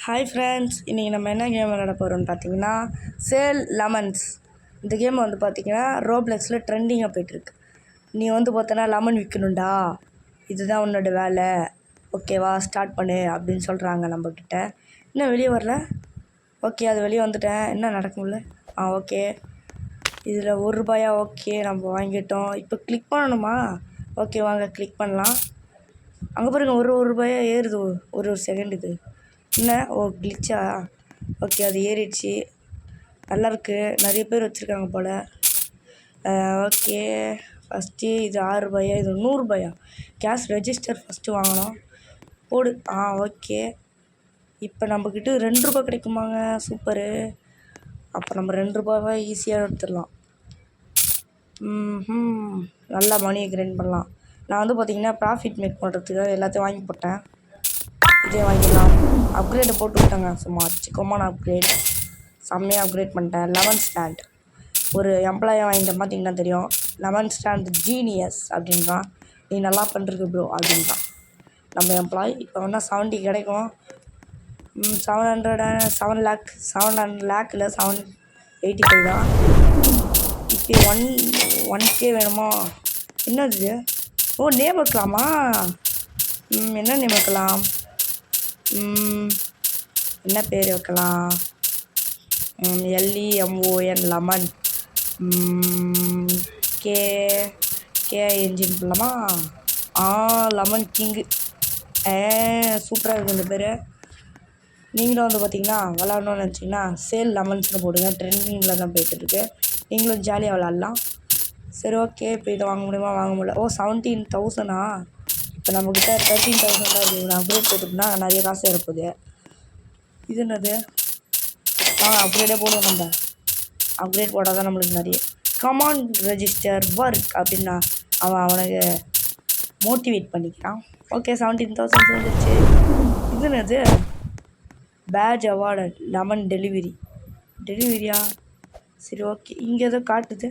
Hi friends, இன்றைக்கி நம்ம என்ன கேம் விளையாட போகிறோம்னு பார்த்தீங்கன்னா சேல் லெமன்ஸ். இந்த கேம் வந்து பார்த்திங்கன்னா ரோப்ளெக்ஸில் ட்ரெண்டிங்காக போய்ட்டுருக்கு. நீ வந்து பார்த்தோன்னா லெமன் விற்கணுண்டா, இதுதான் உன்னோட வேலை, ஓகேவா, ஸ்டார்ட் பண்ணு அப்படின்னு சொல்கிறாங்க நம்மக்கிட்ட. இன்னும் வெளியே வரல. ஓகே, அது வெளியே வந்துட்டேன். என்ன நடக்கும்ல? ஓகே, இதில் ₹1. ஓகே, நம்ம வாங்கிட்டோம். இப்போ கிளிக் பண்ணணுமா? ஓகே, வாங்க கிளிக் பண்ணலாம். அங்கே பாருங்க, ₹1 ஏறுது ஒரு செகண்ட். இது என்ன? கிளிச்சா? ஓகே, அது ஏறிடுச்சு. நல்லாயிருக்கு. நிறைய பேர் வச்சுருக்காங்க போல். ஓகே, ஃபஸ்ட்டு இது ₹6, இது ₹100. கேஷ் ரெஜிஸ்டர் ஃபஸ்ட்டு வாங்கணும். போடு. ஓகே, இப்போ நம்மக்கிட்ட ₹2 கிடைக்குமாங்க? சூப்பரு. அப்போ நம்ம ₹2 ஈஸியாக எடுத்துடலாம். நல்லா மணியை கிரைண்ட் பண்ணலாம். நான் வந்து பார்த்திங்கன்னா ப்ராஃபிட் மேக் பண்ணுறதுக்காக எல்லாத்தையும் வாங்கி போட்டேன். இதே வாங்கிடலாம். அப்கிரேடை போட்டு விட்டாங்க. சும்மா சிக்கமான அப்கிரேட், செம்மையாக அப்கிரேட் பண்ணிட்டேன். லெமன் ஸ்டாண்ட் ஒரு எம்ப்ளாயை வாங்கிட்ட பார்த்தீங்கன்னா தெரியும். லெமன் ஸ்டாண்ட் ஜீனியஸ் அப்படின்றான். நீ நல்லா பண்ணுறது ப்ரோ அப்படின்றான் நம்ம எம்ப்ளாய். இப்போ வேணால் 70 கிடைக்கும். 7 லேக் இல்லை, 785 தான். இப்போ 1K வேணுமா? என்னது? நேம் வைக்கலாமா? என்ன நேம் வைக்கலாம்? என்ன பேர் வைக்கலாம்? LEMON lemon. கே என்ஜின் பண்ணலாமா? Lemon king. சூப்பராக இருக்குது இந்த பேர். நீங்களும் வந்து பார்த்தீங்கன்னா விளாட்ணுன்னு நினச்சிங்கன்னா சேல் லெமன்ஸ்னு போடுங்க. ட்ரெண்டிங்கில் தான் போய்ட்டுருக்கு. நீங்களும் ஜாலியாக விளாட்லாம். சரி, ஓகே. இப்போ இதை வாங்க முடியுமா? வாங்க முடியல. 17,000. இப்போ நம்மக்கிட்ட 13,000 தான் இருக்குது. நான் அப்கிரேட் போட்டுட்டோம்னா நிறைய காசு இருப்பது. இது என்னது? அப்கிரேடே போடுவோம். நம்ம அப்கிரேட் போட்டால் தான் நம்மளுக்கு நிறைய. கமான் ரெஜிஸ்டர் ஒர்க் அப்படின்னா அவனுக்கு மோட்டிவேட் பண்ணிக்கிறான். ஓகே, 17,000 வந்துருச்சு. இது என்னது? பேட்ச் அவார்டு லெமன் டெலிவரியா? சரி, ஓகே. இங்கே ஏதோ காட்டுது.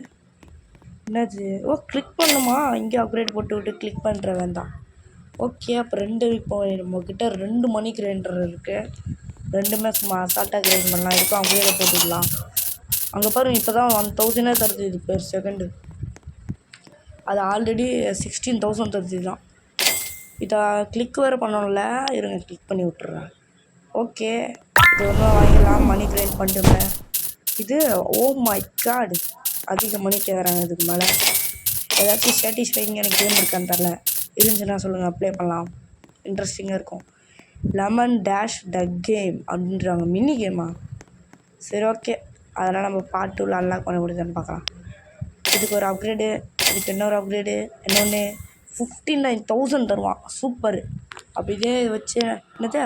என்னது? கிளிக் பண்ணணுமா? இங்கே அப்கிரேட் போட்டு விட்டு கிளிக் பண்ணுற வேண்டாம். ஓகே, அப்போ இப்போ நம்மக்கிட்ட 2 மணி கிரைண்டர் இருக்குது. ரெண்டுமே சும்மா அசால்ட்டாக கிரைண்ட் பண்ணலாம். இதுக்கும் அப்கிரேடை போட்டுக்கலாம். அங்கே பாருங்கள், இப்போ தான் 1,000 தருது இது பெர் செகண்டு. அது ஆல்ரெடி 16,000 தருது தான். இதை கிளிக் வேறு பண்ணணும்ல. இருங்க, கிளிக் பண்ணி விட்டுறேன். ஓகே, இது ஒன்றும் வாங்கிடலாம். மணி கிரைண்ட் பண்ணிட்டுங்க. இது மை காட், அதிக மணி கேட்குறாங்க. இதுக்கு மேலே ஏதாச்சும் சாட்டிஸ்ஃபைங்கான கேம் இருக்கான்னு தெரில. இருந்துச்சுன்னா சொல்லுங்கள், அப்ளை பண்ணலாம். இன்ட்ரெஸ்டிங்காக இருக்கும். லெமன் டேஷ் த கேம் அப்படின்றாங்க. மினி கேமா? சரி, ஓகே. அதெல்லாம் நம்ம பார்ட் 2 அன்லாக் பண்ண முடியுதுன்னு பார்க்கலாம். இதுக்கு ஒரு அப்கிரேடு, இதுக்கு இன்னொரு அப்கிரேடு, இன்னொன்று 59,000 தருவான். சூப்பர். அப்போ இதே வச்சு என்னது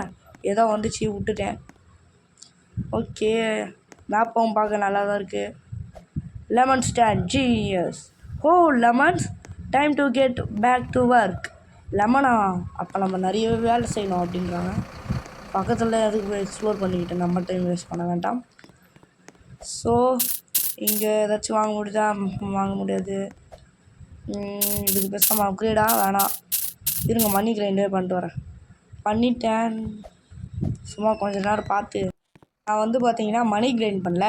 ஏதோ வந்துச்சு, விட்டுட்டேன். ஓகே, மேப்பும் பார்க்க நல்லா தான் இருக்குது. Lemon stand genius. Lemons time to get back to work. லெமனா? அப்போ நம்ம நிறைய வேலை செய்யணும் அப்படின்றாங்க. பக்கத்தில் எதுக்கு எக்ஸ்ப்ளோர் பண்ணிக்கிட்டு நம்ம டைம் வேஸ்ட் பண்ண வேண்டாம். ஸோ இங்கே ஏதாச்சும் வாங்க முடியுதா? வாங்க முடியாது. இதுக்கு பேசாமல் அப்கிரேடா? வேணாம். இருங்க, மணி கிரைண்டே பண்ணிட்டு வரேன். பண்ணிட்டேன். சும்மா கொஞ்ச நேரம் பார்த்து. நான் வந்து பார்த்தீங்கன்னா மணி கிரைண்ட் பண்ணல,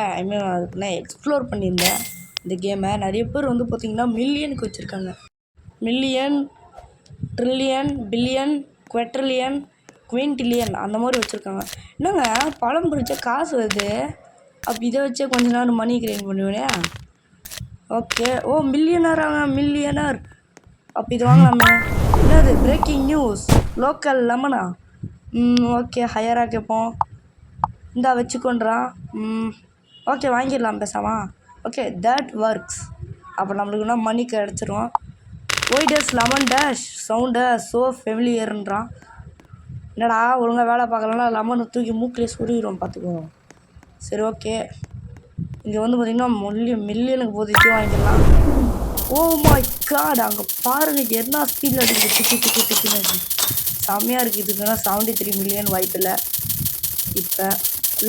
அதுக்குன்னா எக்ஸ்ப்ளோர் பண்ணியிருந்தேன் இந்த கேமை. நிறைய பேர் வந்து பார்த்திங்கன்னா மில்லியனுக்கு வச்சுருக்காங்க. மில்லியன், ட்ரில்லியன், பில்லியன், குவெட்ரில்லியன், குவின்டில்லியன் அந்த மாதிரி வச்சுருக்காங்க. என்னங்க பழம் பிடிச்சா காசு வருது. அப்போ இதை வச்சே கொஞ்ச நேரம் மணி கிரைண்ட் பண்ணுவேனே. Okay, millionaire. அப்போ இது வாங்கலாமே. என்னது? பிரேக்கிங் நியூஸ், லோக்கல் லெமனா? ஓகே, ஹையராக கேட்போம். இந்தா வச்சுக்கொண்டான். ஓகே, வாங்கிடலாம் பேசாமா. Okay, that works. அப்போ நம்மளுக்கு இன்னும் மணி கிடச்சிரும். ஒய் டஸ் லெமன் டேஷ் சவுண்டை ஸோ ஃபெமிலியர்ன்றான். என்னடா ஒழுங்காக வேலை பார்க்கலன்னா லெமனை தூக்கி மூக்கிலே சுருகிடும் பார்த்துக்குவோம். சரி, ஓகே. இங்கே வந்து பார்த்திங்கன்னா மில்லியனுக்கு போதிச்சு வாங்கிக்கலாம். மை காட், அங்கே பாருங்கள் என்ன ஸ்பீடில் அடிக்குது. டிக்குன்னு செம்மையாக இருக்குது. இதுக்குன்னா 73 மில்லியன் வாய்ப்பில்லை. இப்போ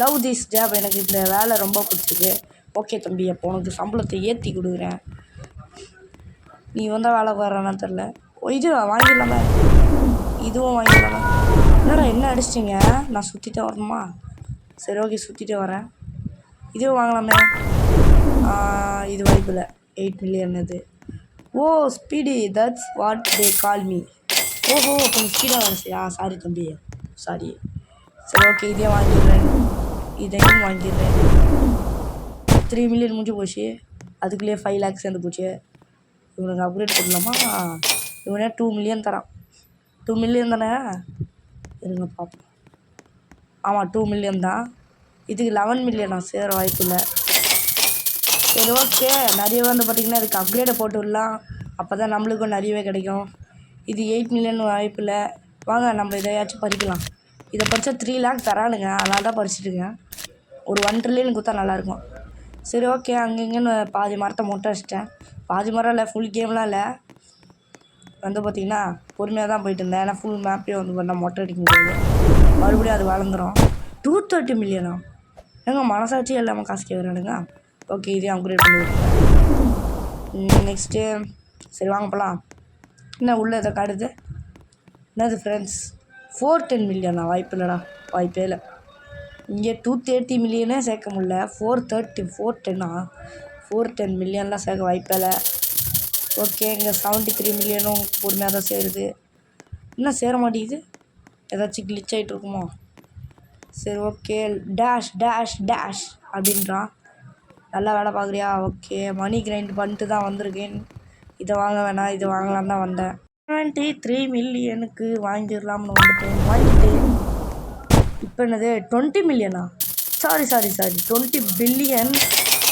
லவ் திஸ் ஜாப். எனக்கு இந்த வேலை ரொம்ப பிடிச்சிருக்கு. ஓகே தம்பி, அப்போ உனக்கு சம்பளத்தை ஏற்றி கொடுக்குறேன். நீ வந்தால் வேலை வர்றானான்னு தெரில. இது வாங்கிடலாமே. இதுவும் வாங்கிடலாமே. என்னடா என்ன அடிச்சிட்டிங்க? நான் சுற்றிட்டே வரணுமா? சரி ஓகே சுற்றிட்டே வரேன். இதுவும் வாங்கலாமே. இது வாய்ப்பு இல்லை. 8 மில்லியன் இது. Oh speedy, that's what they call me. ஓஹோ கொஞ்சம் ஸ்பீடாக வேலை செய்யா. சாரி தம்பி, சாரி. சரி ஓகே இதையும் வாங்கிடுறேன், இதையும் வாங்கிடுறேன். 3 மில்லியன் முடிஞ்சு போச்சு. அதுக்குள்ளேயே 5 லேக்ஸ் சேர்ந்து போச்சு. இவனுக்கு அப்கிரேட் பண்ணலாமா? இவனே 2 மில்லியன் தரான். 2 மில்லியன் தானே? இருங்க பார்ப்போம். ஆமாம் 2 மில்லியன் தான். இதுக்கு 11 மில்லியனா? சேர வாய்ப்பு இல்லை. சரி ஓகே, நிறைய வந்து பார்த்திங்கன்னா இதுக்கு அப்கிரேடை போட்டு விடலாம். அப்போ தான் நம்மளுக்கும் நிறையவே கிடைக்கும். இது 8 மில்லியன் வாய்ப்பு இல்லை. வாங்க நம்ம இதையாச்சும் பறிக்கலாம். இதை பறித்தா 3 லேக் தரானுங்க, அதனால தான் பறிச்சுட்டுருக்கேன். ஒரு 1 ட்ரில்லியன் கொடுத்தா நல்லாயிருக்கும். சரி ஓகே, அங்கங்கன்னு பாதி மரத்தை மொட்டை வச்சிட்டேன். பாதி மரம் இல்லை, ஃபுல் கேம்லாம் இல்லை. வந்து பார்த்திங்கன்னா பொறுமையாக தான் போயிட்டு இருந்தேன். ஏன்னா ஃபுல் மேப்பே வந்து பண்ணால் மொட்டை அடிக்க முடியாது. மறுபடியும் அது வளர்ந்துடும். 230 மில்லியனா? ஏங்க மனசாட்சி இல்லாமல் காசு கேட்குறானுங்க. ஓகே இதையும் அப்கிரேட் பண்ணி விட்டுருக்கேன். நெக்ஸ்ட்டு சரி வாங்க போகலாம். என்ன உள்ளே எதை காடுது? என்னது ஃப்ரெண்ட்ஸ்? 410 மில்லியனா? வாய்ப்பு இல்லைடா, வாய்ப்பே இல்லை. இங்கே 230 மில்லியனே சேர்க்க முடியல. 410 410 மில்லியன்லாம் சேர்க்க வாய்ப்பே இல்லை. ஓகே இங்கே 73 மில்லியனும் பொறுமையாக தான் சேருது. இன்னும் சேர மாட்டேங்குது, ஏதாச்சும் கிளிச் ஆகிட்டு இருக்குமோ? சரி ஓகே, டேஷ் டேஷ் டேஷ் அப்படின்றான். நல்லா வேலை பார்க்குறியா? ஓகே மணி கிரைண்ட் பண்ணிட்டு தான் வந்திருக்கேன். இதை வாங்க வேணாம், இதை வாங்கலான்னு தான் வந்தேன். 23 மில்லியனுக்கு வாங்கிடலாம்னு வந்துட்டேன், வாங்கிட்டேன். இப்போ என்னது 20 மில்லியனா? Sorry 20 billion.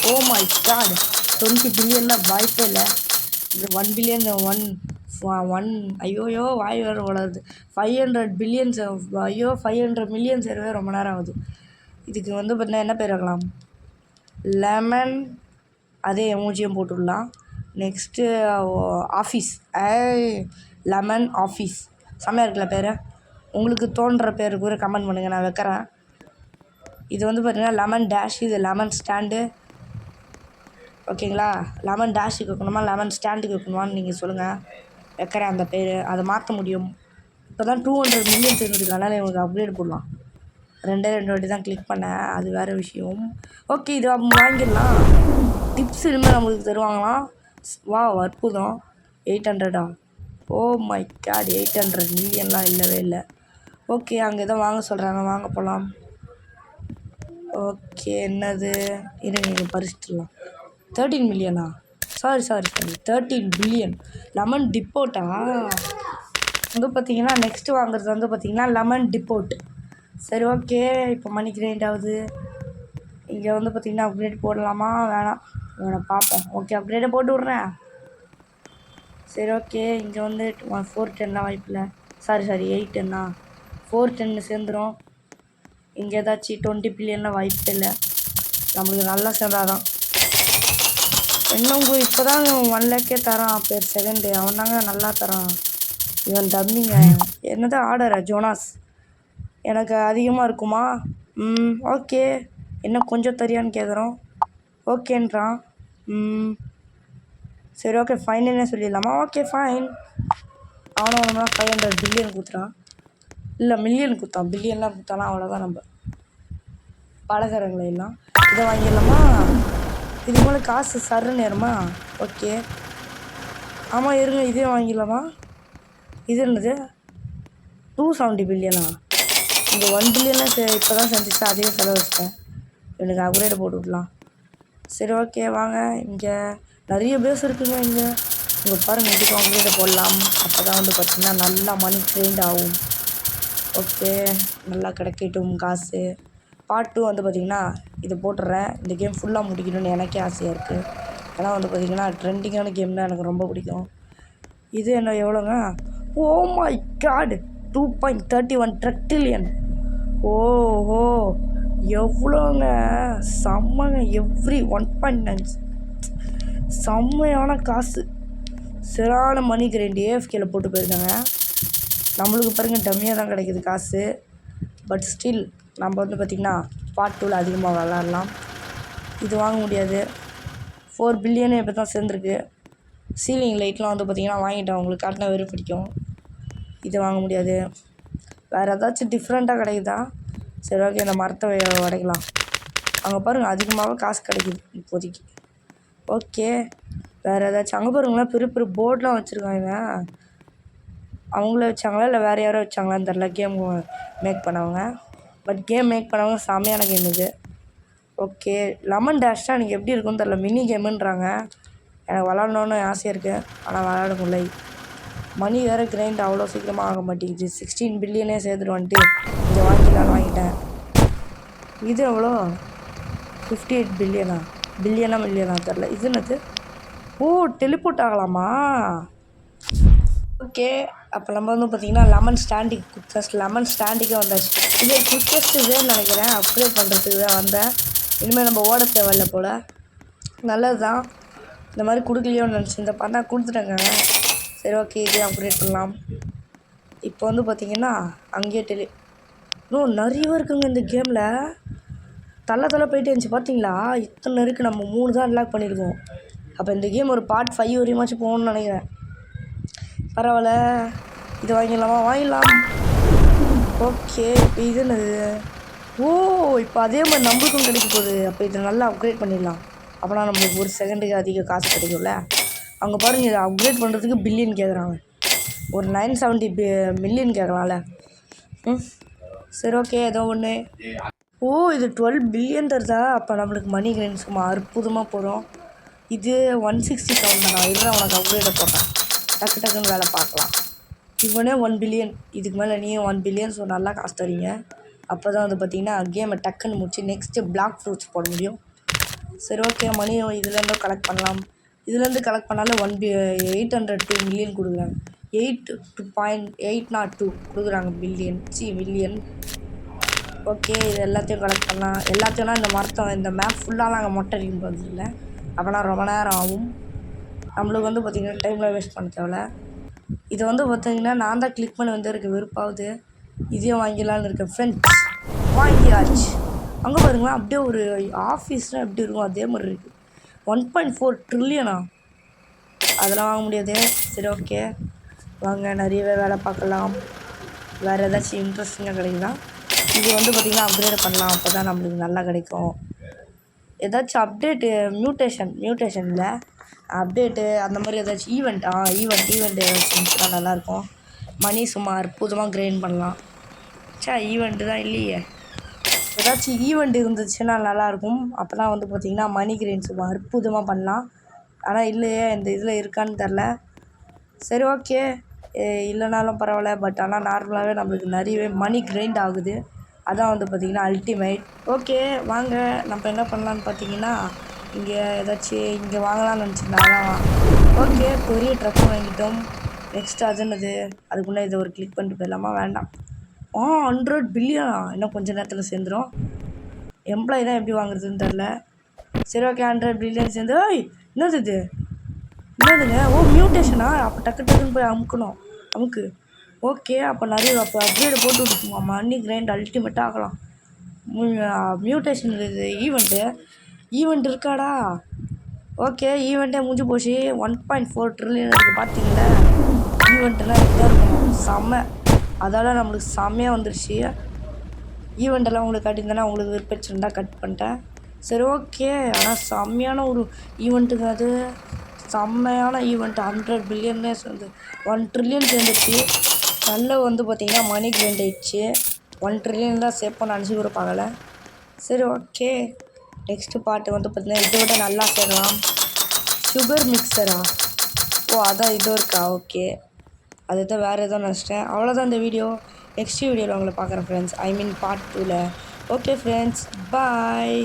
Oh my God, 20 பில்லியன்லாம் வாய்ப்பே இல்லை. இது 1 பில்லியன் ஒன் ஐயோயோ வாய் வேறு வளருது. 500 பில்லியன்ஸ், ஐயோ 500 மில்லியன் சேரவே ரொம்ப நேரம் ஆகுது. இதுக்கு வந்து பார்த்தீங்கன்னா என்ன பேர் வைக்கலாம்? லெமன், அதே எமோஜியும் போட்டுடலாம். நெக்ஸ்ட்டு ஆஃபீஸ், லெமன் ஆஃபீஸ் செம்மையாக இருக்குல்ல பேர்? உங்களுக்கு தோன்ற பேர் கூட கமெண்ட் பண்ணுங்கள், நான் வைக்கிறேன். இது வந்து பார்த்திங்கன்னா லெமன் டேஷ், இது லெமன் ஸ்டாண்டு. ஓகேங்களா? லெமன் டேஷுக்கு வைக்கணுமா லெமன் ஸ்டாண்டுக்கு வைக்கணுமான்னு நீங்கள் சொல்லுங்கள். வைக்கிறேன் அந்த பேர். அதை மாற்ற முடியும். இப்போ தான் 200 மில்லியன் சேர்ந்துருக்கு, அதனால் இவங்களுக்கு அப்கிரேட் போடலாம். 2 வாட்டி தான் கிளிக் பண்ணேன், அது வேறு விஷயம். ஓகே இது வாங்கிடலாம். டிப்ஸ் இனிமேல் நம்மளுக்கு தருவாங்களாம். வா அற்புதம். 800 ஓ மை காட், 800 மில்லியன்லாம் இல்லவே இல்லை. ஓகே அங்கே எதோ வாங்க சொல்கிறாங்க, வாங்க போகலாம். ஓகே என்னது, இருங்க இங்கே பறிச்சிடலாம். 13 மில்லியனா? Sorry 13 billion. லெமன் டிப்போட்டா? வந்து பார்த்திங்கன்னா நெக்ஸ்ட்டு வாங்குறது வந்து பார்த்திங்கன்னா லெமன் டிப்போட். சரி ஓகே, இப்போ மணி கிரைண்ட் ஆகுது. இங்கே வந்து பார்த்திங்கன்னா அப்கிரேட் போடலாமா வேணாம்? இவனை பார்ப்போம். ஓகே அப்கிரேடே போட்டு விட்றேன். சரி ஓகே, இங்கே வந்து 410 வாய்ப்பில்லை. சாரி 810 410 சேர்ந்துடும். இங்கே ஏதாச்சும் 20 பில்லியன்லாம் வாய்ப்பு இல்லை. நம்மளுக்கு நல்லா சேர்ந்தாதான். இன்னும் இப்போ தான் 1 லேக்கே தரான் பெர் செகண்டு. அவன் தாங்க நல்லா தரான். இவன் தம்பிங்க. என்னது ஆர்டரா ஜோனாஸ்? எனக்கு அதிகமாக இருக்குமா? ஓகே, என்ன கொஞ்சம் தரியான்னு கேட்குறோம். ஓகேன்றான். சரி ஓகே ஃபைனே சொல்லிடலாமா? Okay fine. அவனும் 500 பில்லியன் கொடுத்துறான். இல்லை மில்லியன் கொடுத்தான், பில்லியன்லாம் கொடுத்தாலாம் அவ்வளோதான். நம்ம பலகாரங்களை எல்லாம் இதை வாங்கிடலாமா? இது போல் காசு சர்ற நேரமா? ஓகே ஆமாம் இருங்க, இதே வாங்கிடலாமா? இது என்னது 270 பில்லியனா? இந்த 1 பில்லியன்லாம் இப்போ தான் செஞ்சுச்சு, அதையே செலவு வச்சிட்டேன். எனக்கு அப்கிரேட் போட்டு விடலாம். சரி ஓகே வாங்க, இங்கே நிறைய பேஸ் இருக்குங்க. இங்கே பாருங்கள், இதுக்கு அப்கிரேட் போடலாம். அப்போ தான் வந்து பார்த்திங்கன்னா நல்லா மணி ட்ரெண்ட் ஆகும். ஓகே நல்லா கிடைக்கட்டும் காசு. பார்ட் 2 வந்து பார்த்திங்கன்னா இதை போட்டுடுறேன். இந்த கேம் ஃபுல்லாக முடிக்கணும்னு எனக்கே ஆசையாக இருக்குது. ஏன்னா வந்து பார்த்திங்கன்னா ட்ரெண்டிங்கான கேம் தான் எனக்கு ரொம்ப பிடிக்கும். இது என்ன எவ்வளோங்க? Oh my God, 2.31 trillion. ஓஹோ எவ்வளோங்க, செம்மங்க. எவ்ரி 1.9 செம்மையான காசு. சிறான மணி கிரைண்ட் ஏஎஃப்கேல போட்டு போயிருக்காங்க. நம்மளுக்கு பாருங்கள் டம்மியாக தான் கிடைக்கிது காசு. பட் ஸ்டில் நம்ம வந்து பார்த்திங்கன்னா பார்ட் 2ல் அதிகமாக விளாட்லாம். இது வாங்க முடியாது. 4 பில்லியனு இப்போ தான் சேர்ந்துருக்கு. சீலிங் லைட்லாம் வந்து பார்த்திங்கன்னா வாங்கிட்டேன், உங்களுக்கு காட்டினா வெறும் பிடிக்கும். இதை வாங்க முடியாது. வேறு ஏதாச்சும் டிஃப்ரெண்ட்டாக கிடைக்குதா? சரி ஓகே, இந்த மரத்தை உடைக்கலாம். அங்கே பாருங்கள், அதிகமாகவே காசு கிடைக்குது இப்போதைக்கு. ஓகே, வேறு ஏதாச்சும் அங்கே பாருங்களேன், பெரிய பெரிய போர்டெலாம் வச்சுருக்காங்க. அவங்கள வச்சாங்களா இல்லை வேறு யாரோ வச்சாங்களான்னு தெரில கேம் மேக் பண்ணவங்க. பட் கேம் மேக் பண்ணவங்க செம்மையான கேம் இது. ஓகே, லெமன் டேஷ் தான் எனக்கு எப்படி இருக்குன்னு தெரில, மினி கேமுன்றாங்க. எனக்கு விளாட்ணுன்னு ஆசையாக இருக்குது, ஆனால் விளாட முடியல. மணி வேறு கிரைண்ட் அவ்வளோ சீக்கிரமாக ஆக மாட்டேங்குது. 16 பில்லியனே சேர்த்துட்டு வந்துட்டு இங்கே வாங்கிக்கலான்னு வாங்கிட்டேன். இது எவ்வளோ? 58 பில்லியனா மில்லியனா தெரில. இது என்னது? ஓ, டெலிபோர்ட் ஆகலாமா? ஓகே, அப்போ நம்ம வந்து பார்த்திங்கன்னா லெமன் ஸ்டாண்டிக்கு வந்தாச்சு. இது குவிக்கஸ்ட் வேன்னு நினைக்கிறேன். அப்கிரேட் பண்ணுறதுக்கு தான் வந்தேன். இனிமேல் நம்ம ஓட தேவையில்ல போல். நல்லது தான், இந்த மாதிரி கொடுக்கலையோன்னு நினச்சிருந்தேன். பார்த்தா கொடுத்துட்டேங்க. சரி ஓகே, இதே அப்கிரேட் பண்ணலாம். இப்போ வந்து பார்த்திங்கன்னா அங்கேயே இன்னும் நிறைய இருக்குங்க இந்த கேமில். தள்ள போயிட்டே இருந்துச்சு பார்த்தீங்களா? இத்தனை இருக்குது. நம்ம 3 தான் அன்லாக் பண்ணியிருக்கோம். அப்போ இந்த கேம் ஒரு பார்ட் 5 வரையுமாச்சும் போகணுன்னு நினைக்கிறேன். பரவாயில்ல, இது வாங்கிடலாம். ஓகே, இப்போ இது என்னது? ஓ, இப்போ அதே மாதிரி நம்மளுக்கும் கிடைக்க போகுது. அப்போ இதை நல்லா அப்கிரேட் பண்ணிடலாம். அப்போனா நம்மளுக்கு ஒரு செகண்டுக்கு அதிக காசு கிடைக்கும்ல. அவங்க பாருங்கள், இதை அப்கிரேட் பண்ணுறதுக்கு பில்லியன் கேட்குறாங்க. ஒரு 970 மில்லியன் கேட்குறான்ல. சரி ஓகே, ஏதோ ஒன்று. ஓ, இது 12 பில்லியன் தருதா? அப்போ நம்மளுக்கு மணி கிரைண்ட் சும்மா அற்புதமாக போகிறோம். இது 167 தானா? இல்லை, உனக்கு அப்கிரேடை போடுறேன். டக்குன்னு வேலை பார்க்கலாம். இவனே 1 பில்லியன், இதுக்கு மேலே நீயும் 1 பில்லியன். ஸோ நல்லா காசு தரீங்க. அப்போ தான் வந்து பார்த்திங்கன்னா கேமை டக்குன்னு முடிச்சு நெக்ஸ்ட்டு பிளாக் ஃப்ரூட்ஸ் போட முடியும். சரி ஓகே, மணி இதுலேருந்தும் கலெக்ட் பண்ணலாம். இதுலேருந்து கலெக்ட் பண்ணாலும் 802 மில்லியன் கொடுக்குறாங்க. 8.802 கொடுக்குறாங்க மில்லியன். ஓகே, இது எல்லாத்தையும் கலெக்ட் பண்ணலாம். எல்லாத்தையும்னா இந்த மேப் ஃபுல்லாக நாங்கள் மொட்டை அடிக்கும் போது இல்லை, அப்போனா ரொம்ப நேரம் ஆகும். நம்மளுக்கு வந்து பார்த்திங்கன்னா டைமில் வேஸ்ட் பண்ண தேவையில்ல. இதை வந்து பார்த்திங்கன்னா நான் தான் கிளிக் பண்ணி வந்துருக்கு, வெறுப்பாகுது. இதையும் வாங்கிடலான்னு இருக்கேன் ஃப்ரெண்ட்ஸ். வாங்கியாச்சு. அங்கே பாருங்களேன், அப்படியே ஒரு ஆஃபீஸ்னால் எப்படி இருக்கும் அதே மாதிரி இருக்குது. 1.4 ட்ரில்லியனா? அதெல்லாம் வாங்க முடியாது. சரி ஓகே, வாங்க நிறையவே வேலை பார்க்கலாம். வேறு ஏதாச்சும் இன்ட்ரெஸ்டிங்காக கிடைக்குதா? இது வந்து பார்த்திங்கன்னா அப்கிரேட் பண்ணலாம். அப்போ தான் நம்மளுக்கு நல்லா கிடைக்கும். ஏதாச்சும் அப்டேட்டு, மியூட்டேஷனில் அப்டேட்டு அந்த மாதிரி ஏதாச்சும் ஈவெண்ட் ஏதாச்சும் இருந்துச்சுன்னா நல்லாயிருக்கும். மணி சும்மா அற்புதமாக கிரைண்ட் பண்ணலாம். ஈவெண்ட்டு தான் இல்லையே. ஏதாச்சும் ஈவெண்ட் இருந்துச்சுன்னா நல்லாயிருக்கும். அப்போ தான் வந்து பார்த்திங்கன்னா மணி கிரைண்ட் சும்மா அற்புதமாக பண்ணலாம். ஆனால் இல்லையே, இந்த இதில் இருக்கான்னு தெரில. சரி ஓகே, இல்லைனாலும் பரவாயில்ல. பட் ஆனால் நார்மலாகவே நம்மளுக்கு நிறையவே மணி கிரைண்ட் ஆகுது. அதான் வந்து பார்த்திங்கன்னா அல்டிமேட். ஓகே, வாங்க நம்ம என்ன பண்ணலான்னு பார்த்தீங்கன்னா இங்கே ஏதாச்சும் இங்கே வாங்கலாம்னு நினச்சிருந்தாங்க. ஓகே, பெரிய ட்ரக்கு வாங்கிட்டோம். நெக்ஸ்ட்டு அது என்னது? அதுக்குள்ளே இதை ஒரு கிளிக் பண்ணிட்டு போயிடலாமா? வேண்டாம். 100 பில்லியனா? இன்னும் கொஞ்சம் நேரத்தில் சேர்ந்துடும். எம்ப்ளாயி தான் எப்படி வாங்குறதுன்னு தெரில. சரி ஓகே, 100 பில்லியன் சேர்ந்து. என்னது இது? என்னதுங்க? ஓ, மியூட்டேஷனா? அப்போ டக்குன்னு போய் அமுக்கு. ஓகே, அப்போ நிறைய அப்கிரேடு போட்டு விட்டுக்குமா? மணி கிரைண்ட் அல்டிமேட்டாக ஆகலாம். மியூட்டேஷன் இது ஈவெண்ட் இருக்காடா? ஓகே, ஈவெண்ட்டே முடிஞ்சு போச்சு. 1.4 ட்ரில்லியன் இருக்குது பார்த்தீங்களா? ஈவெண்ட்டெல்லாம் இப்படி தான் இருக்கணும். செம்ம, அதால் நம்மளுக்கு செம்மையாக வந்துருச்சு. ஈவெண்ட்டெல்லாம் உங்களுக்கு காட்டியிருந்தேன்னா உங்களுக்கு விருப்பச்சிருந்தா கட் பண்ணிட்டேன். சரி ஓகே, ஆனால் செம்மையான ஒரு ஈவெண்ட்டுங்க அது. செம்மையான ஈவெண்ட். 100 பில்லியன்னே சேர்ந்து 1 ட்ரில்லியன் சேர்ந்துச்சு. நல்ல வந்து பார்த்திங்கன்னா மணி கிரைண்ட் ஆயிடுச்சு. 1 ட்ரில்லியன் தான் சேர்ப்போம் நினச்சி கூட பார்க்கல. சரி ஓகே, நெக்ஸ்ட்டு பார்ட்டு வந்து பார்த்திங்கன்னா இதை விட நல்லா சேரலாம். சுகர் மிக்சரா? ஓ, அதான் இது இருக்கா? ஓகே, அதுதான் வேறு எதுவும் நினச்சிட்டேன். அவ்வளோதான் இந்த வீடியோ. நெக்ஸ்ட் வீடியோவில் உங்களை பார்க்குறேன் ஃப்ரெண்ட்ஸ். பார்ட் 2ல். ஓகே ஃப்ரெண்ட்ஸ், பாய்.